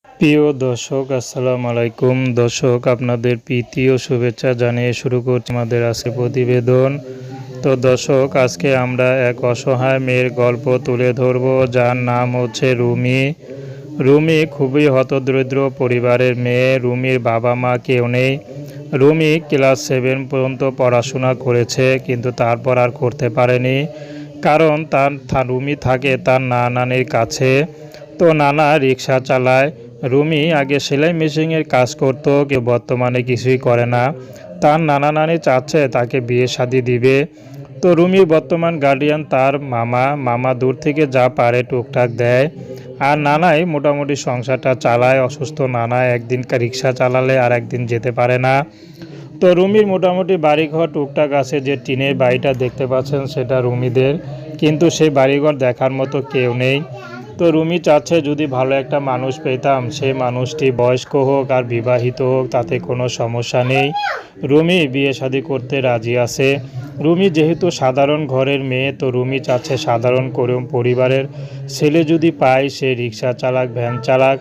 প্রিয় দর্শক আসসালামু আলাইকুম। দর্শক আপনাদের প্রীতি ও শুভেচ্ছা জানিয়ে শুরু করছি আমাদের আজকে প্রতিবেদন। তো দর্শক আজকে আমরা এক অসহায় মেয়ের গল্প তুলে ধরব, যার নাম হচ্ছে রুমি। রুমি খুবই হতদরিদ্র পরিবারের মেয়ে। রুমির বাবা মা কেউ নেই। রুমি ক্লাস 7 পর্যন্ত পড়াশোনা করেছে, কিন্তু তারপর আর করতে পারেনি, কারণ রুমি থাকে তার নানির কাছে। তো নানা রিক্সা চালায়। রুমি আগে সেলাই মেশিনের কাজ করতো, বর্তমানে কিছুই করে না। তার নানা নানি চাচ্ছে তাকে বিয়ে শাদী দিবে। তো রুমির বর্তমান গার্ডিয়ান তার মামা। মামা দূর থেকে যা পারে টুকটাক দেয়, আর নানাই মোটামুটি সংসারটা চালায়। অসুস্থ নানা একদিন রিক্সা চালালে আর একদিন যেতে পারে না। তো রুমির মোটামুটি বাড়িঘর টুকটাক আছে। যে টিনের বাড়িটা দেখতে পাচ্ছেন সেটা রুমিদের, কিন্তু সেই বাড়িঘর দেখার মতো কেউ নেই। তো রুমি চাচ্ছে যদি ভালো একটা মানুষ পেতাম, সেই মানুষটি বয়স্ক হোক আর বিবাহিত হোক, তাতে কোনো সমস্যা নেই। রুমি বিয়ে শাদী করতে রাজি আছে। রুমি যেহেতু সাধারণ ঘরের মেয়ে, তো রুমি চাচ্ছে সাধারণ করে পরিবারের ছেলে যদি পায়, সে রিক্সা চালাক, ভ্যান চালাক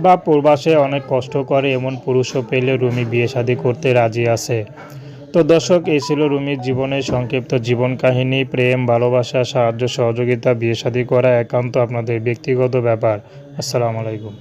বা প্রবাসে অনেক কষ্ট করে, এমন পুরুষও পেলে রুমি বিয়ে শাদী করতে রাজি আছে। তো দর্শক, এই ছিল রুমির জীবনের সংক্ষিপ্ত জীবন কাহিনী। প্রেম, ভালোবাসা, সাহায্য সহযোগিতা, বিয়ে শাদী করা একান্ত আপনাদের ব্যক্তিগত ব্যাপার। আসসালামু আলাইকুম।